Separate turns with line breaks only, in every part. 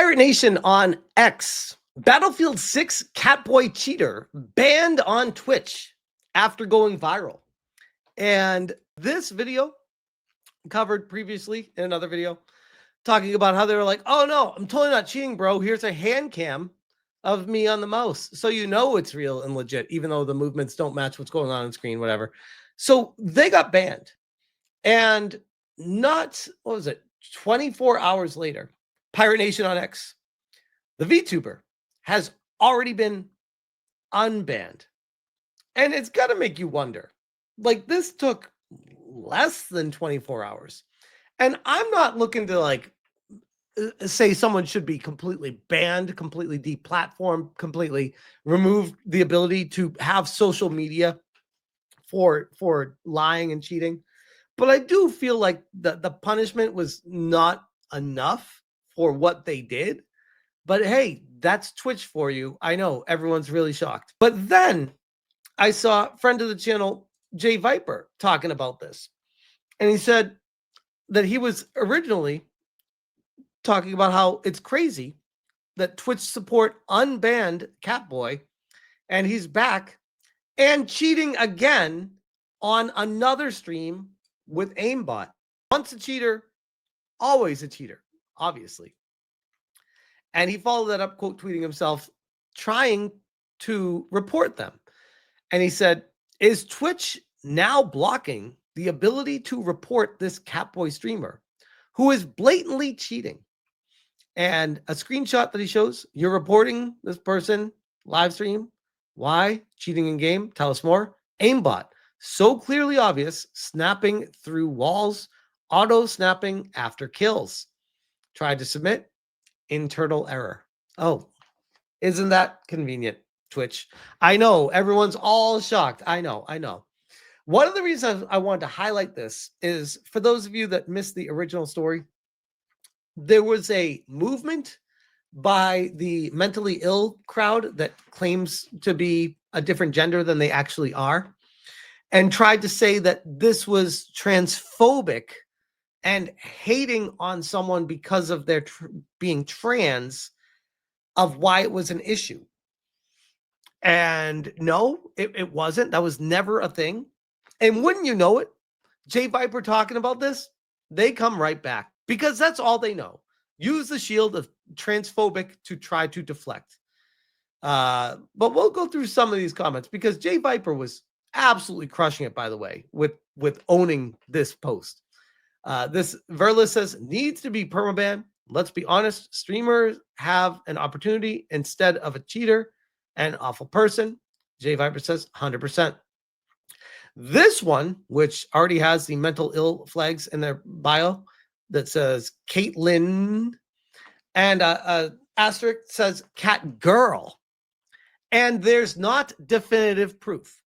Pirate Nation on X. Battlefield 6 catboy cheater banned on Twitch after going viral. And this video covered previously in another video talking about how they were like, oh no, I'm totally not cheating, bro. Here's a hand cam of me on the mouse. So you know it's real and legit, even though the movements don't match what's going on screen, whatever. So they got banned. And not, 24 hours later, Pirate Nation on X, the VTuber, has already been unbanned. And it's got to make you wonder. Like, this took less than 24 hours. And I'm not looking to, say someone should be completely banned, completely deplatformed, completely remove the ability to have social media for lying and cheating. But I do feel like the punishment was not enough for what they did. But hey, that's Twitch for you. I know everyone's really shocked. But then I saw friend of the channel, Jay Viper, talking about this. And he said that he was originally talking about how it's crazy that Twitch support unbanned Catboy, and he's back and cheating again on another stream with Aimbot. Once a cheater, always a cheater, obviously. And he followed that up, quote tweeting himself, trying to report them. And he said, is Twitch now blocking the ability to report this Catboy streamer who is blatantly cheating? And a screenshot that he shows, you're reporting this person live stream. Why? Cheating in game. Tell us more. Aimbot. So clearly obvious, snapping through walls, auto snapping after kills. Tried to submit, internal error. Oh, isn't that convenient, Twitch? I know, everyone's all shocked. I know. One of the reasons I wanted to highlight this is for those of you that missed the original story, there was a movement by the mentally ill crowd that claims to be a different gender than they actually are, and tried to say that this was transphobic and hating on someone because of their being trans, of why it was an issue. And no, it wasn't. That was never a thing. And wouldn't you know it, Jay Viper talking about this, they come right back because that's all they know. Use the shield of transphobic to try to deflect. But we'll go through some of these comments because Jay Viper was absolutely crushing it, by the way, with owning this post. This Verla says needs to be permaban. Let's be honest, streamers have an opportunity instead of a cheater and awful person. Jay Viper says 100%. This one, which already has the mental ill flags in their bio that says Caitlin, and asterisk says cat girl. And there's not definitive proof.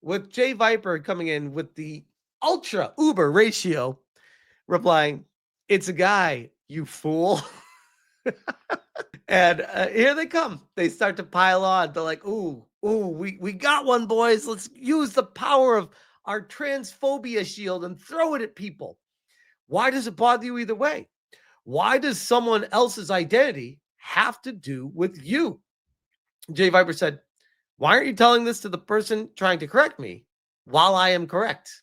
With Jay Viper coming in with the ultra uber ratio, replying, it's a guy, you fool. And here they come. They start to pile on. They're like, ooh, we got one, boys. Let's use the power of our transphobia shield and throw it at people. Why does it bother you either way? Why does someone else's identity have to do with you? Jay Viper said, why aren't you telling this to the person trying to correct me while I am correct?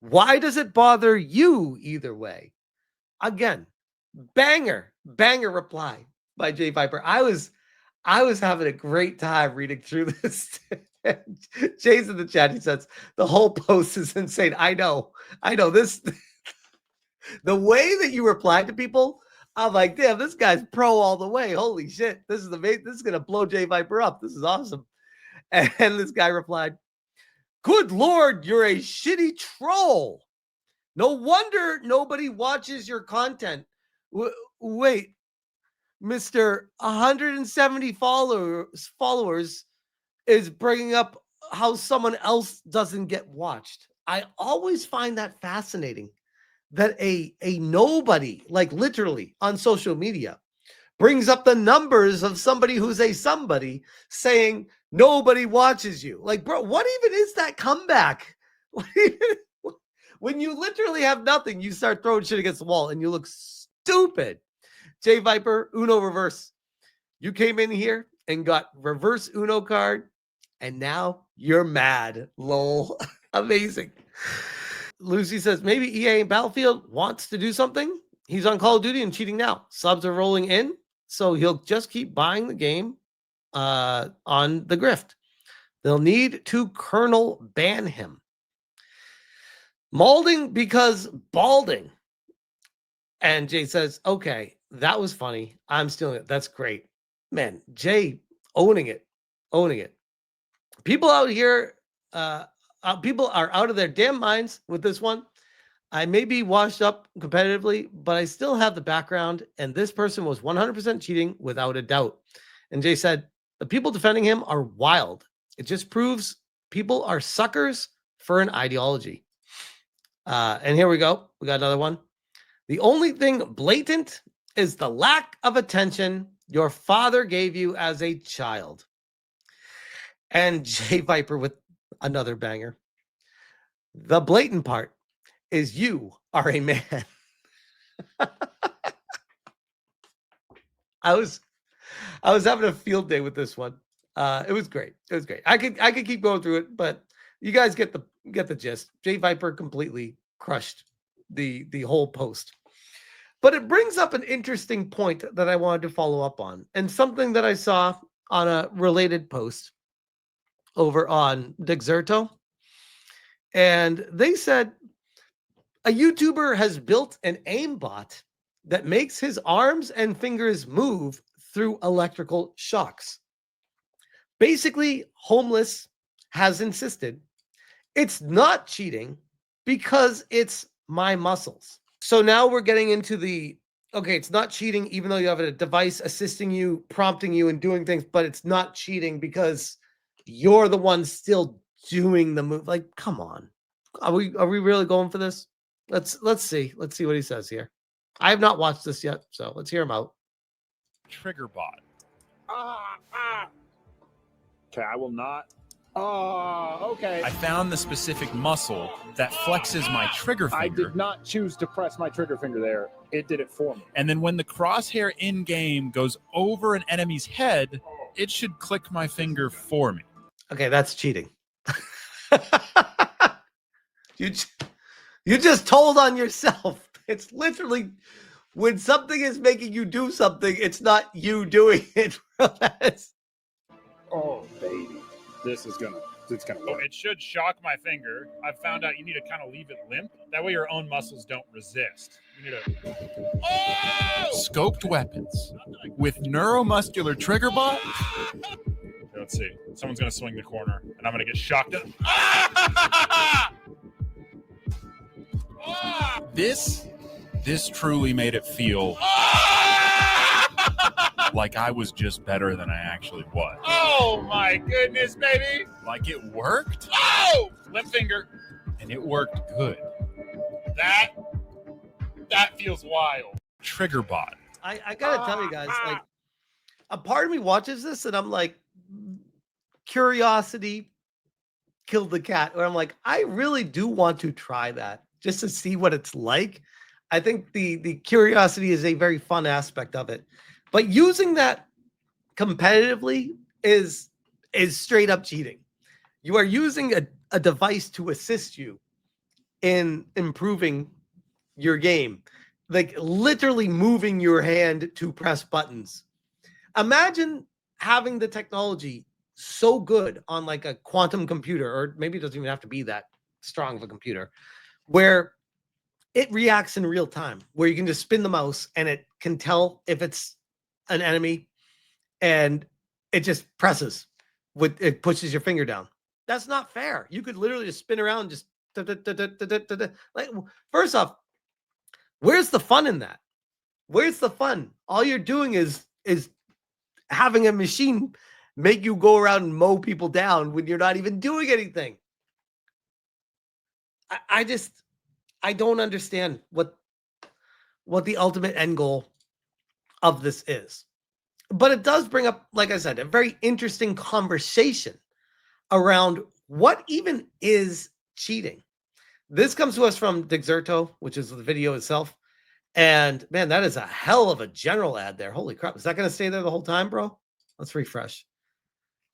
Why does it bother you either way? Again, banger reply by Jay Viper. I was having a great time reading through this. Jay's in the chat. He says, the whole post is insane. I know this. The way that you reply to people, I'm like, damn, this guy's pro all the way. Holy shit. This is going to blow Jay Viper up. This is awesome. And this guy replied, good Lord, you're a shitty troll. No wonder nobody watches your content. Wait, Mr. 170 followers is bringing up how someone else doesn't get watched. I always find that fascinating that a nobody, like literally on social media, brings up the numbers of somebody who's a somebody saying nobody watches you. Like, bro, what even is that comeback? When you literally have nothing, you start throwing shit against the wall and you look stupid. J Viper, Uno reverse. You came in here and got reverse Uno card, and now you're mad. Lol. Amazing. Lucy says, maybe EA Battlefield wants to do something. He's on Call of Duty and cheating now. Subs are rolling in, so he'll just keep buying the game on the grift. They'll need to kernel ban him. Malding because balding. And Jay says, okay, that was funny. I'm stealing it. That's great. Man, Jay owning it. Owning it. People out here, people are out of their damn minds with this one. I may be washed up competitively, but I still have the background, and this person was 100% cheating without a doubt. And Jay said, the people defending him are wild. It just proves people are suckers for an ideology. And here we go. We got another one. The only thing blatant is the lack of attention your father gave you as a child. And Jay Viper with another banger. The blatant part is you are a man. I was having a field day with this one. It was great. It was great. I could keep going through it, but you guys get the gist. Jay Viper completely crushed the whole post. But it brings up an interesting point that I wanted to follow up on, and something that I saw on a related post over on Dexerto. And they said a YouTuber has built an aimbot that makes his arms and fingers move through electrical shocks. Basically, Homeless has insisted it's not cheating because it's my muscles. So now we're getting into the, okay, it's not cheating even though you have a device assisting you, prompting you, and doing things, but it's not cheating because you're the one still doing the move. Like, come on. Are we really going for this? Let's see. Let's see what he says here. I have not watched this yet, so let's hear him out.
Trigger bot. Okay, I will not. Oh, okay. I found the specific muscle that flexes my trigger finger. I did not choose to press my trigger finger there. It did it for me. And then when the crosshair in-game goes over an enemy's head, it should click my finger for me.
Okay, that's cheating. You just told on yourself. It's literally when something is making you do something, it's not you doing it.
Oh, baby. It's gonna work. It should shock my finger. I've found out you need to kind of leave it limp. That way your own muscles don't resist. You need to... Oh! Scoped weapons with neuromuscular trigger bot. Okay, let's see. Someone's gonna swing the corner and I'm gonna get shocked. This truly made it feel like I was just better than I actually was. Oh my goodness, baby. Like it worked? Oh! Limp finger. And it worked good. That feels wild. Trigger bot.
I gotta tell you guys, like, a part of me watches this and I'm like, curiosity killed the cat. Or I'm like, I really do want to try that just to see what it's like. I think the curiosity is a very fun aspect of it. But using that competitively is straight up cheating. You are using a device to assist you in improving your game, like literally moving your hand to press buttons. Imagine having the technology so good on like a quantum computer, or maybe it doesn't even have to be that strong of a computer, where it reacts in real time, where you can just spin the mouse and it can tell if it's an enemy and it just presses with it, pushes your finger down. That's not fair. You could literally just spin around, just like, first off, where's the fun in that? Where's the fun? All you're doing is having a machine make you go around and mow people down when you're not even doing anything. I don't understand what the ultimate end goal of this is. But it does bring up, like I said, a very interesting conversation around what even is cheating. This comes to us from Dexerto, which is the video itself. And man, that is a hell of a general ad there. Holy crap. Is that going to stay there the whole time, bro? Let's refresh.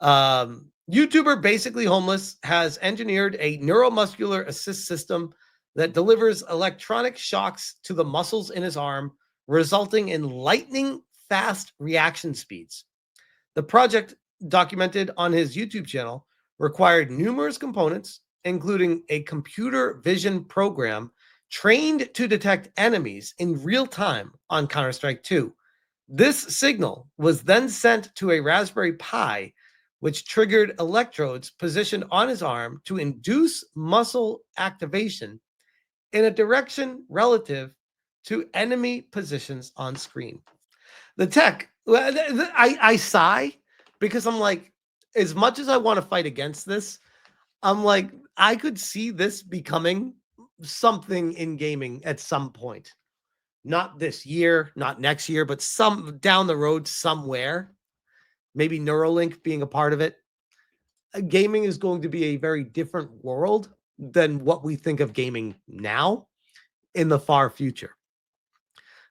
YouTuber Basically Homeless has engineered a neuromuscular assist system that delivers electronic shocks to the muscles in his arm, resulting in lightning fast reaction speeds. The project, documented on his YouTube channel, required numerous components, including a computer vision program trained to detect enemies in real time on Counter-Strike 2. This signal was then sent to a Raspberry Pi, which triggered electrodes positioned on his arm to induce muscle activation in a direction relative to enemy positions on screen. The tech, I sigh because I'm like, as much as I want to fight against this, I'm like, I could see this becoming something in gaming at some point. Not this year, not next year, but some down the road somewhere. Maybe Neuralink being a part of it. Gaming is going to be a very different world than what we think of gaming now in the far future.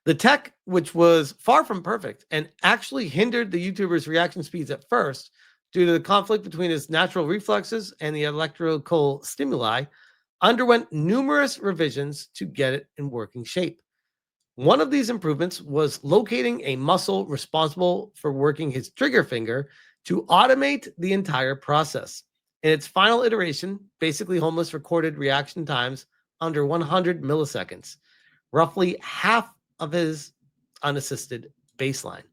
The tech, which was far from perfect and actually hindered the YouTuber's reaction speeds at first due to the conflict between his natural reflexes and the electrical stimuli, underwent numerous revisions to get it in working shape. One of these improvements was locating a muscle responsible for working his trigger finger to automate the entire process. In its final iteration, Basically Homeless recorded reaction times under 100 milliseconds, roughly half of his unassisted baseline.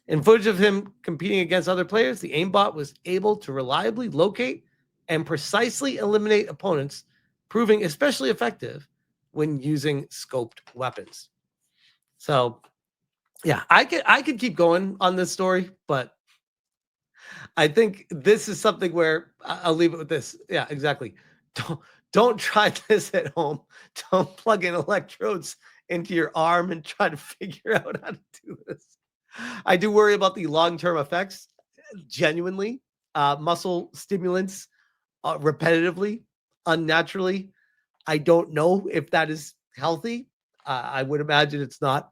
In footage of him competing against other players, the Aimbot was able to reliably locate and precisely eliminate opponents, proving especially effective when using scoped weapons. So, yeah, I could keep going on this story, but I think this is something where I'll leave it with this. Yeah, exactly. Don't try this at home. Don't plug in electrodes into your arm and try to figure out how to do this. I do worry about the long-term effects. Genuinely, muscle stimulants repetitively, unnaturally. I don't know if that is healthy. I would imagine it's not.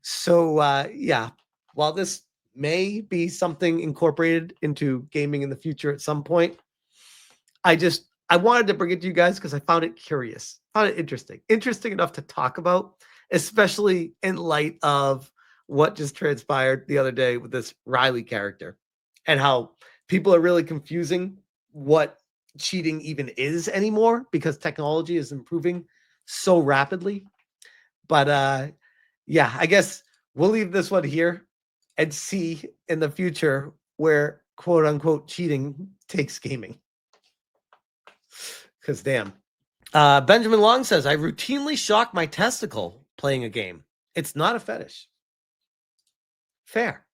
So yeah, while this may be something incorporated into gaming in the future at some point, I wanted to bring it to you guys because I found it curious, found it interesting enough to talk about, especially in light of what just transpired the other day with this Riley character and how people are really confusing what cheating even is anymore because technology is improving so rapidly. But yeah, I guess we'll leave this one here and see in the future where quote unquote cheating takes gaming. Because damn. Benjamin Long says, I routinely shock my testicle playing a game. It's not a fetish. Fair.